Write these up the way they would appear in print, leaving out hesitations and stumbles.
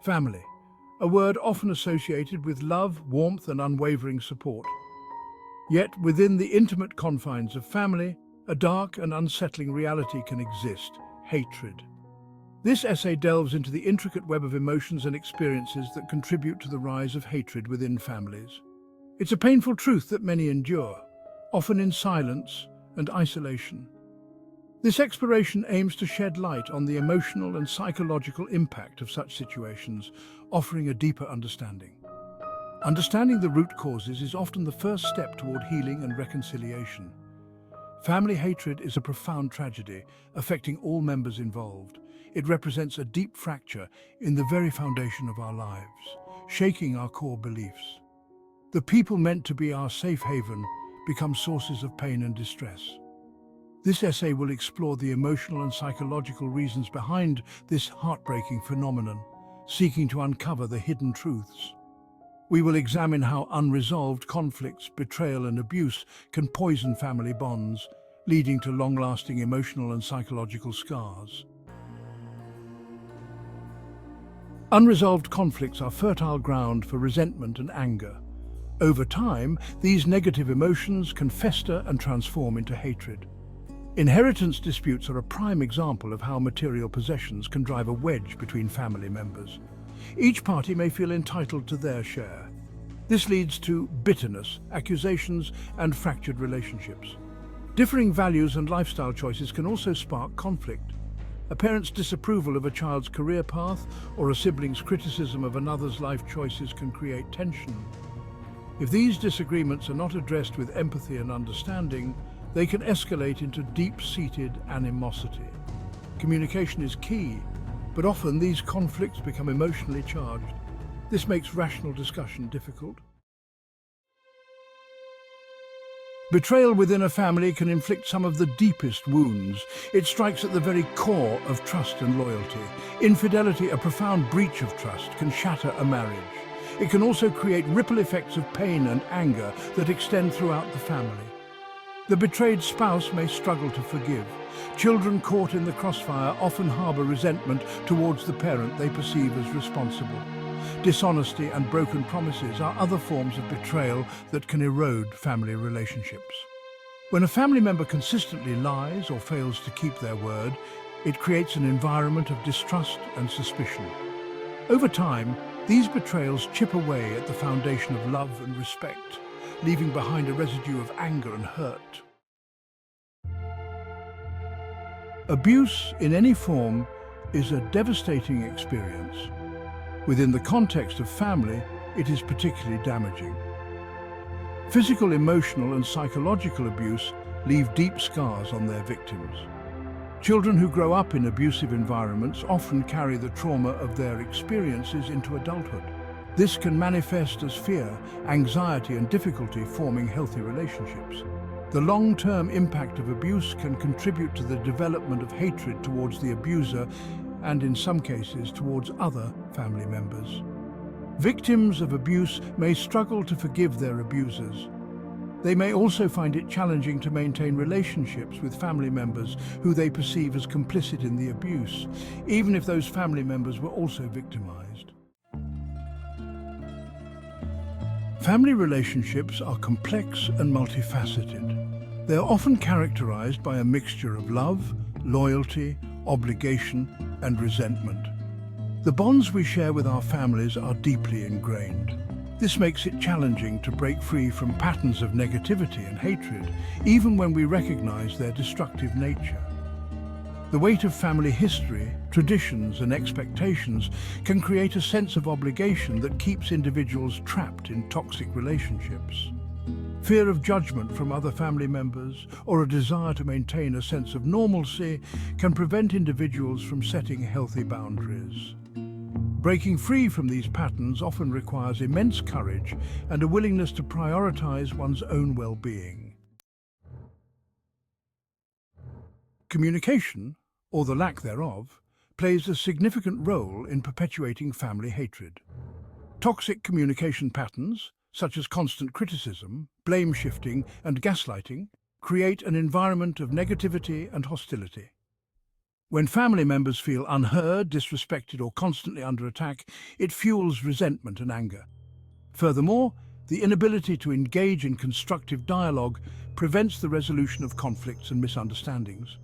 Family, a word often associated with love, warmth, and unwavering support. Yet, within the intimate confines of family, a dark and unsettling reality can exist: hatred. This essay delves into the intricate web of emotions and experiences that contribute to the rise of hatred within families. It's a painful truth that many endure, often in silence and isolation. This exploration aims to shed light on the emotional and psychological impact of such situations, offering a deeper understanding. Understanding the root causes is often the first step toward healing and reconciliation. Family hatred is a profound tragedy, affecting all members involved. It represents a deep fracture in the very foundation of our lives, shaking our core beliefs. The people meant to be our safe haven become sources of pain and distress. This essay will explore the emotional and psychological reasons behind this heartbreaking phenomenon, seeking to uncover the hidden truths. We will examine how unresolved conflicts, betrayal, and abuse can poison family bonds, leading to long-lasting emotional and psychological scars. Unresolved conflicts are fertile ground for resentment and anger. Over time, these negative emotions can fester and transform into hatred. Inheritance disputes are a prime example of how material possessions can drive a wedge between family members. Each party may feel entitled to their share. This leads to bitterness, accusations, and fractured relationships. Differing values and lifestyle choices can also spark conflict. A parent's disapproval of a child's career path or a sibling's criticism of another's life choices can create tension. If these disagreements are not addressed with empathy and understanding, they can escalate into deep-seated animosity. Communication is key, but often these conflicts become emotionally charged. This makes rational discussion difficult. Betrayal within a family can inflict some of the deepest wounds. It strikes at the very core of trust and loyalty. Infidelity, a profound breach of trust, can shatter a marriage. It can also create ripple effects of pain and anger that extend throughout the family. The betrayed spouse may struggle to forgive. Children caught in the crossfire often harbor resentment towards the parent they perceive as responsible. Dishonesty and broken promises are other forms of betrayal that can erode family relationships. When a family member consistently lies or fails to keep their word, it creates an environment of distrust and suspicion. Over time, these betrayals chip away at the foundation of love and respect, leaving behind a residue of anger and hurt. Abuse in any form is a devastating experience. Within the context of family, it is particularly damaging. Physical, emotional, and psychological abuse leave deep scars on their victims. Children who grow up in abusive environments often carry the trauma of their experiences into adulthood. This can manifest as fear, anxiety, and difficulty forming healthy relationships. The long-term impact of abuse can contribute to the development of hatred towards the abuser and, in some cases, towards other family members. Victims of abuse may struggle to forgive their abusers. They may also find it challenging to maintain relationships with family members who they perceive as complicit in the abuse, even if those family members were also victimized. Family relationships are complex and multifaceted. They are often characterized by a mixture of love, loyalty, obligation, and resentment. The bonds we share with our families are deeply ingrained. This makes it challenging to break free from patterns of negativity and hatred, even when we recognize their destructive nature. The weight of family history, traditions, and expectations can create a sense of obligation that keeps individuals trapped in toxic relationships. Fear of judgment from other family members or a desire to maintain a sense of normalcy can prevent individuals from setting healthy boundaries. Breaking free from these patterns often requires immense courage and a willingness to prioritize one's own well-being. Communication, or the lack thereof, plays a significant role in perpetuating family hatred. Toxic communication patterns, such as constant criticism, blame-shifting, and gaslighting, create an environment of negativity and hostility. When family members feel unheard, disrespected, or constantly under attack, it fuels resentment and anger. Furthermore, the inability to engage in constructive dialogue prevents the resolution of conflicts and misunderstandings.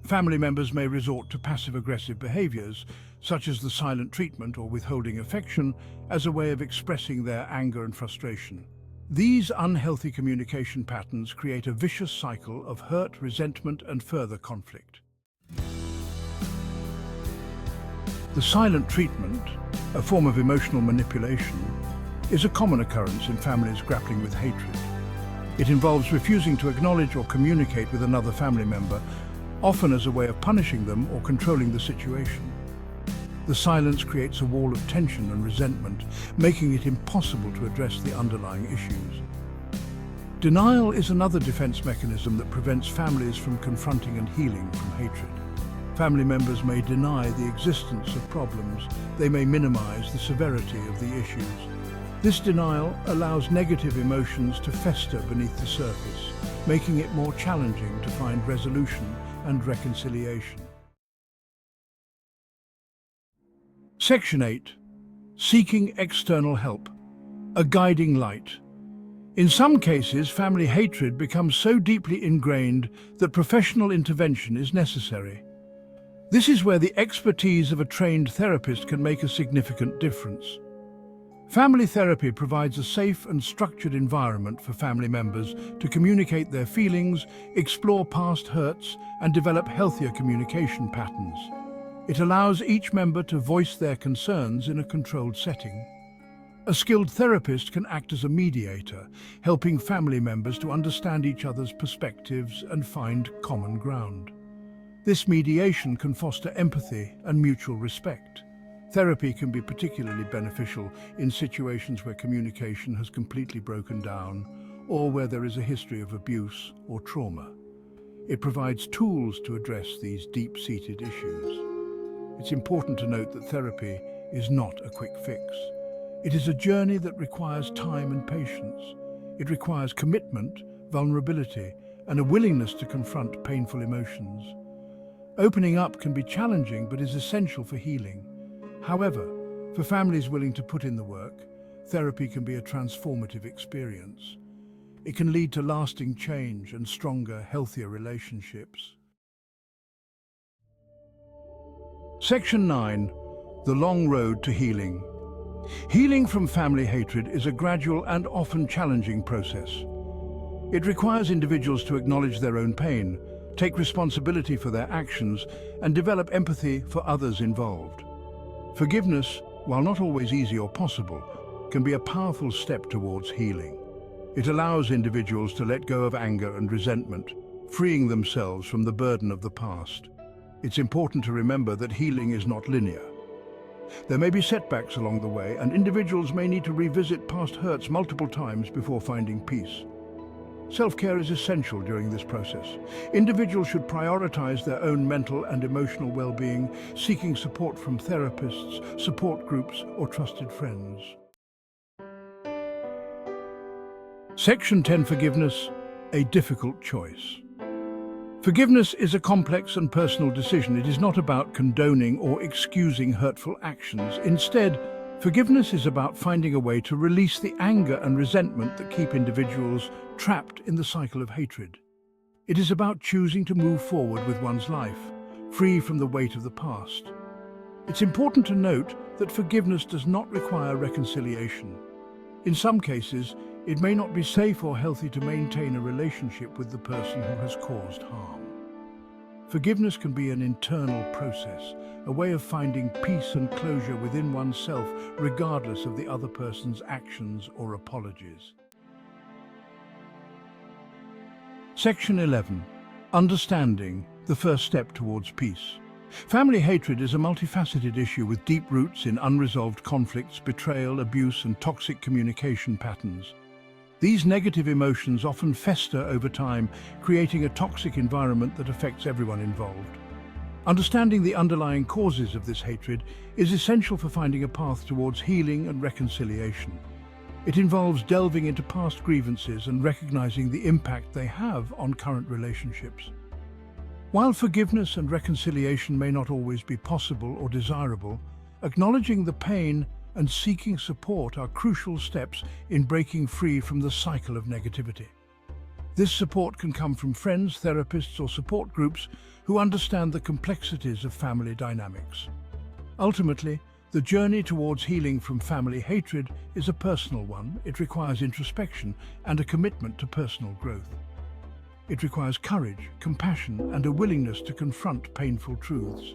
Family members may resort to passive-aggressive behaviors, such as the silent treatment or withholding affection, as a way of expressing their anger and frustration. These unhealthy communication patterns create a vicious cycle of hurt, resentment, and further conflict. The silent treatment, a form of emotional manipulation, is a common occurrence in families grappling with hatred. It involves refusing to acknowledge or communicate with another family member, often as a way of punishing them or controlling the situation. The silence creates a wall of tension and resentment, making it impossible to address the underlying issues. Denial is another defense mechanism that prevents families from confronting and healing from hatred. Family members may deny the existence of problems. They may minimize the severity of the issues. This denial allows negative emotions to fester beneath the surface, making it more challenging to find resolution and reconciliation. Section 8. Seeking external help. A guiding light. In some cases, family hatred becomes so deeply ingrained that professional intervention is necessary. This is where the expertise of a trained therapist can make a significant difference. Family therapy provides a safe and structured environment for family members to communicate their feelings, explore past hurts, and develop healthier communication patterns. It allows each member to voice their concerns in a controlled setting. A skilled therapist can act as a mediator, helping family members to understand each other's perspectives and find common ground. This mediation can foster empathy and mutual respect. Therapy can be particularly beneficial in situations where communication has completely broken down or where there is a history of abuse or trauma. It provides tools to address these deep-seated issues. It's important to note that therapy is not a quick fix. It is a journey that requires time and patience. It requires commitment, vulnerability, and a willingness to confront painful emotions. Opening up can be challenging but is essential for healing. However, for families willing to put in the work, therapy can be a transformative experience. It can lead to lasting change and stronger, healthier relationships. Section 9. The long road to healing. Healing from family hatred is a gradual and often challenging process. It requires individuals to acknowledge their own pain, take responsibility for their actions, and develop empathy for others involved. Forgiveness, while not always easy or possible, can be a powerful step towards healing. It allows individuals to let go of anger and resentment, freeing themselves from the burden of the past. It's important to remember that healing is not linear. There may be setbacks along the way, and individuals may need to revisit past hurts multiple times before finding peace. Self-care is essential during this process. Individuals should prioritize their own mental and emotional well-being, seeking support from therapists, support groups, or trusted friends. Section 10. Forgiveness, a difficult choice. Forgiveness is a complex and personal decision. It is not about condoning or excusing hurtful actions. Instead, forgiveness is about finding a way to release the anger and resentment that keep individuals trapped in the cycle of hatred. It is about choosing to move forward with one's life, free from the weight of the past. It's important to note that forgiveness does not require reconciliation. In some cases, it may not be safe or healthy to maintain a relationship with the person who has caused harm. Forgiveness can be an internal process, a way of finding peace and closure within oneself, regardless of the other person's actions or apologies. Section 11. Understanding, the first step towards peace. Family hatred is a multifaceted issue with deep roots in unresolved conflicts, betrayal, abuse, and toxic communication patterns. These negative emotions often fester over time, creating a toxic environment that affects everyone involved. Understanding the underlying causes of this hatred is essential for finding a path towards healing and reconciliation. It involves delving into past grievances and recognizing the impact they have on current relationships. While forgiveness and reconciliation may not always be possible or desirable, acknowledging the pain and seeking support are crucial steps in breaking free from the cycle of negativity. This support can come from friends, therapists, or support groups who understand the complexities of family dynamics. Ultimately, the journey towards healing from family hatred is a personal one. It requires introspection and a commitment to personal growth. It requires courage, compassion, and a willingness to confront painful truths.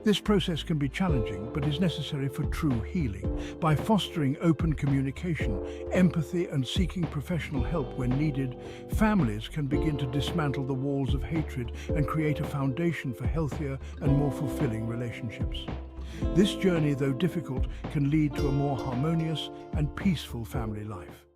This process can be challenging, but is necessary for true healing. By fostering open communication, empathy, and seeking professional help when needed, families can begin to dismantle the walls of hatred and create a foundation for healthier and more fulfilling relationships. This journey, though difficult, can lead to a more harmonious and peaceful family life.